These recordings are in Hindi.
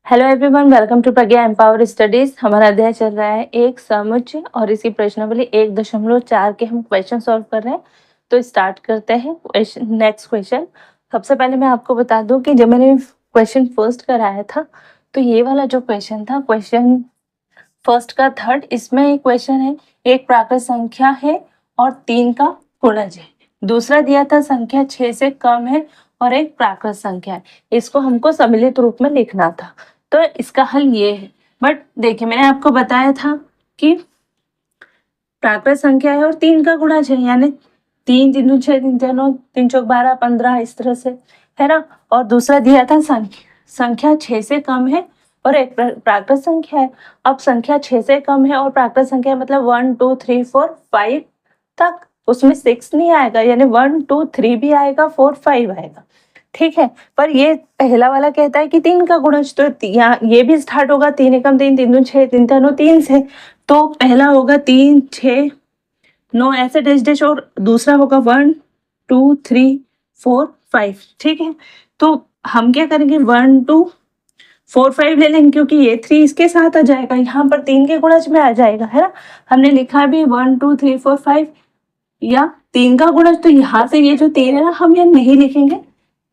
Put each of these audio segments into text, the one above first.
Hello everyone, welcome to Pragya Empower Studies. हमारा अध्याय चल रहा है एक समुच्चय और इसी प्रश्नावली 1.4 के हम क्वेश्चन सॉल्व कर रहे हैं। तो स्टार्ट करते हैं नेक्स्ट क्वेश्चन। सबसे पहले मैं आपको बता दूं कि जब मैंने क्वेश्चन फर्स्ट कराया था तो ये वाला जो क्वेश्चन था, क्वेश्चन फर्स्ट का थर्ड, इसमें एक क्वेश्चन है, एक प्राकृत संख्या है और 3 का गुणज है। दूसरा दिया था संख्या 6 से कम है और एक प्राकृत संख्या है। इसको हमको सम्मिलित रूप में लिखना था, तो इसका हल ये है। बट देखिए, मैंने आपको बताया था कि प्राकृत संख्या है और 3 का गुणज है, यानी 3 3 दूनी 6, 3 3 9, 3 चौक 12, 15, इस तरह से, है ना। और दूसरा दिया था संख्या 6 से कम है और एक प्राकृत संख्या है। अब संख्या 6 से कम है और प्राकृत संख्या मतलब 1 2 3 4 5 तक, उसमें 6 नहीं आएगा, यानी 1 2 3 भी आएगा, 4 5 आएगा, ठीक है। पर ये पहला वाला कहता है कि 3 का गुणज, तो यहाँ ये भी स्टार्ट होगा 3 एकम 3, 3 दूनी 6, 3 3 9, 3 से। तो पहला होगा 3 6 9 ऐसे डैश डैश, और दूसरा होगा 1 2 3 4 5, ठीक है। तो हम क्या करेंगे, 1 2 4 5 ले लेंगे, क्योंकि ये 3 इसके साथ आ जाएगा, यहाँ पर 3 के गुणज में आ जाएगा, है ना। हमने लिखा भी 1 2 3 4 5 या 3 का गुणज, तो यहाँ से ये जो 3 है ना, हम यहाँ नहीं लिखेंगे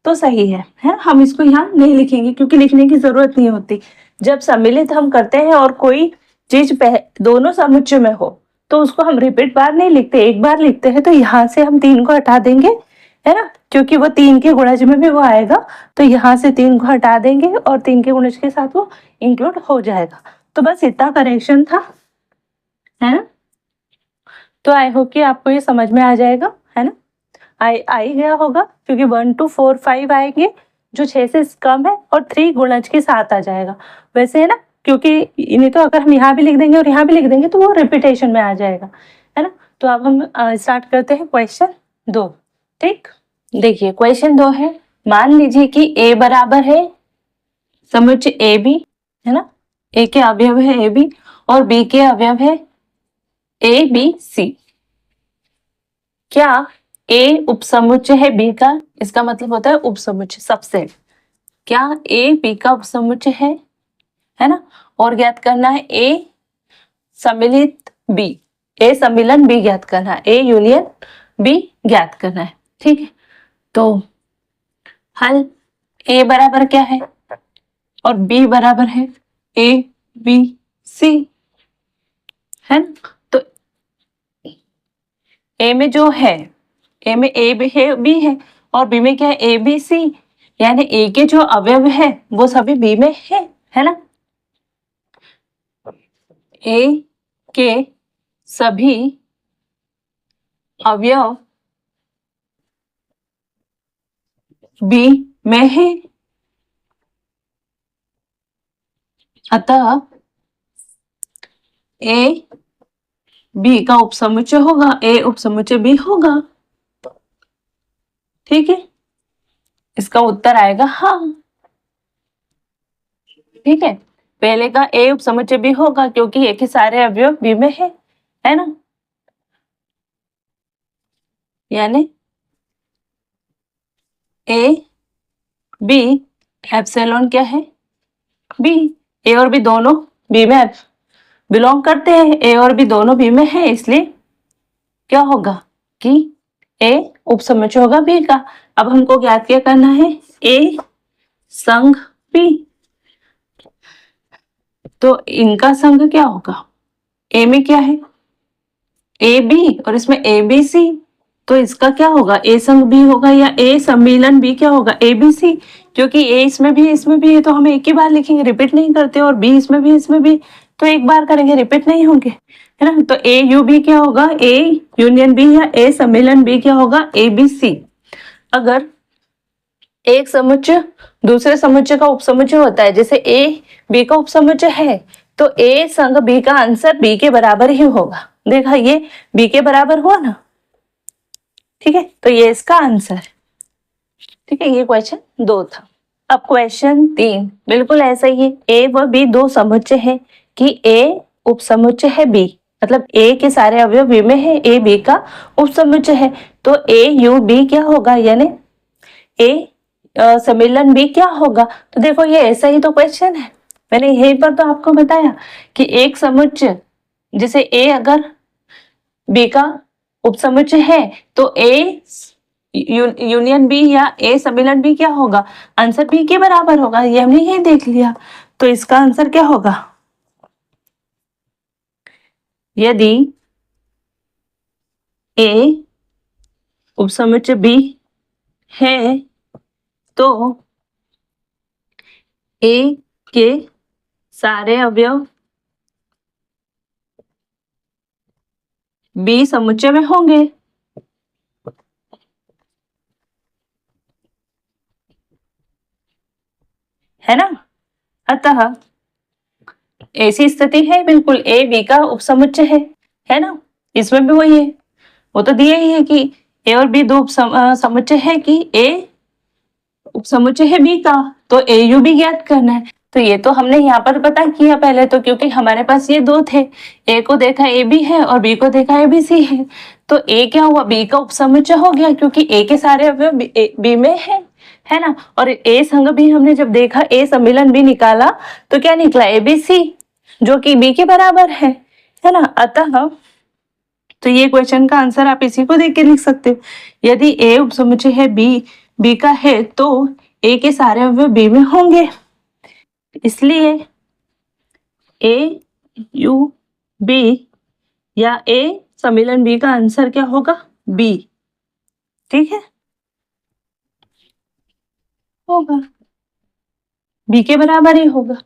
तो सही है। हम इसको यहाँ नहीं लिखेंगे क्योंकि लिखने की जरूरत नहीं होती। जब सम्मिलित हम करते हैं और कोई चीज दोनों समुच्चय में हो तो उसको हम रिपीट बार नहीं लिखते, एक बार लिखते हैं। तो यहाँ से हम 3 को हटा देंगे, है ना, क्योंकि वो 3 के गुणज में भी वो आएगा। तो यहाँ से 3 को हटा देंगे और 3 के गुणज के साथ वो इंक्लूड हो जाएगा। तो बस इतना करेक्शन था, है ना। तो आई होप कि आपको ये समझ में आ जाएगा, है ना। आई गया होगा, क्योंकि 1 2 4 5 आएंगे जो 6 से कम है और 3 गुणज के साथ आ जाएगा, वैसे, है ना। क्योंकि इन्हें तो अगर हम यहाँ भी लिख देंगे और यहाँ भी लिख देंगे तो वो रिपीटेशन में आ जाएगा, है ना। तो अब हम स्टार्ट करते हैं क्वेश्चन 2, ठीक। देखिए क्वेश्चन 2 है, मान लीजिए कि ए बराबर है समुच्चय ए बी, है ना। ए के अवयव है ए बी और बी के अवयव है ए बी सी। क्या ए उपसमुच्चय है बी का? इसका मतलब होता है उपसमुच्चय, सबसेट। क्या ए बी का उपसमुच्चय है ना। और ज्ञात करना है ए सम्मिलित बी, ए सम्मिलन बी ज्ञात करना है, ए यूनियन बी ज्ञात करना है, ठीक है। तो हल ए बराबर क्या है और बी बराबर है ए बी सी, है ना। तो ए में जो है, ए में ए भी है बी है और बी में क्या है, ए बी सी, यानी ए के जो अवयव है वो सभी बी में है ना। ए के सभी अवयव बी में है, अतः ए बी का उपसमुच्चय होगा, ए उपसमुच्चय बी होगा, ठीक है। इसका उत्तर आएगा हाँ, ठीक है। पहले का ए उपसमुच्चय बी होगा क्योंकि ए के सारे अवयव बी में है ना। यानी ए बी एप्सिलॉन क्या है, बी। ए और बी दोनों बी में बिलोंग करते हैं, ए और बी दोनों बी में है, इसलिए क्या होगा कि ए उपसमुच्चय होगा बी का। अब हमको ज्ञात क्या करना है, ए संघ बी। तो इनका संघ क्या होगा, ए में क्या है ए बी और इसमें ए बी सी, तो इसका क्या होगा, ए संघ बी होगा या ए सम्मिलन बी क्या होगा, ए बी सी। क्योंकि ए इसमें भी है तो हम एक ही बार लिखेंगे, रिपीट नहीं करते, और बी इसमें भी तो एक बार करेंगे, रिपीट नहीं होंगे, है ना। तो ए यू बी क्या होगा, ए यूनियन बी या ए सम्मिलन बी क्या होगा, ए बी सी। अगर एक समुच्चय दूसरे समुच्चय का उपसमुच्चय होता है, जैसे ए बी का उपसमुच्चय है, तो ए संग बी का आंसर बी के बराबर ही होगा। देखा, ये बी के बराबर हुआ ना, ठीक है। तो ये इसका आंसर है, ठीक है। ये क्वेश्चन 2 था। अब क्वेश्चन 3 बिल्कुल ऐसा ही है, ए व बी दो समुच्चय है कि ए उपसमुच्चय है बी, मतलब ए के सारे अवयव बी में है, ए बी का उपसमुच्चय है। तो ए यू बी क्या होगा, यानी ए सम्मिलन बी क्या होगा। तो देखो ये ऐसा ही तो क्वेश्चन है, मैंने यहीं पर तो आपको बताया कि एक समुच्चय, जैसे ए अगर बी का उपसमुच्चय है तो ए यूनियन बी या ए सम्मिलन बी क्या होगा, आंसर बी के बराबर होगा। ये हमने यही देख लिया। तो इसका आंसर क्या होगा, यदि ए उपसमुच्चय बी है तो ए के सारे अवयव बी समुच्चय में होंगे। है ना। अतः ऐसी स्थिति है, बिल्कुल ए बी का उपसमुच्चय है ना। इसमें भी वही है, वो तो दिया ही है कि ए और बी दो समुच्चय है कि ए उपसमुच्चय है बी का, तो ए यू बी ज्ञात करना है। तो ये तो हमने यहाँ पर पता किया पहले तो, क्योंकि हमारे पास ये दो थे, ए को देखा ए बी है और बी को देखा ए बी सी है। तो ए क्या हुआ, बी का उपसमुच्चय हो गया, क्योंकि ए के सारे अवयव बी में है ना। और ए संग बी हमने जब देखा, ए सम्मिलन बी निकाला तो क्या निकला, ए बी सी, जो कि बी के बराबर है ना। अतः तो ये क्वेश्चन का आंसर आप इसी को देख के लिख सकते हो। यदि ए उपसमुच्चय है बी का है तो ए के सारे अवयव बी में होंगे, इसलिए ए यू बी या ए सम्मिलन बी का आंसर क्या होगा, बी। ठीक है, होगा बी के बराबर ही होगा,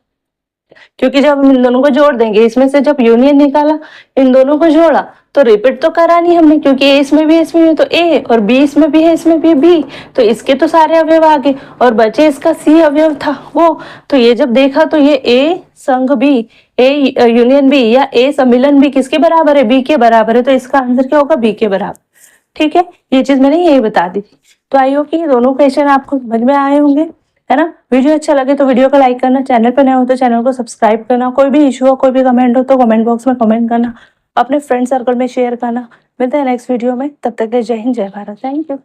क्योंकि जब हम इन दोनों को जोड़ देंगे, इसमें से जब यूनियन निकाला, इन दोनों को जोड़ा तो रिपीट तो करा नहीं हमने, क्योंकि ए इसमें भी इसमें भी तो ए, और बी इसमें भी है इसमें भी बी, तो इसके तो सारे अवयव आ गए और बचे इसका सी अवयव था वो। तो ये जब देखा तो ये ए संग बी, ए यूनियन बी या ए सम्मिलन बी किसके बराबर है, बी के बराबर है। तो इसका आंसर क्या होगा, बी के बराबर। ठीक है, ये चीज मैंने यही बता दी थी। तो आई होप कि ये दोनों क्वेश्चन आपको समझ में आए होंगे, है ना। वीडियो अच्छा लगे तो वीडियो को लाइक करना, चैनल पर नए हो तो चैनल को सब्सक्राइब करना, कोई भी इशू हो कोई भी कमेंट हो तो कमेंट बॉक्स में कमेंट करना, अपने फ्रेंड सर्कल में शेयर करना। मिलते हैं नेक्स्ट वीडियो में, तब तक के लिए जय हिंद जय भारत, थैंक यू।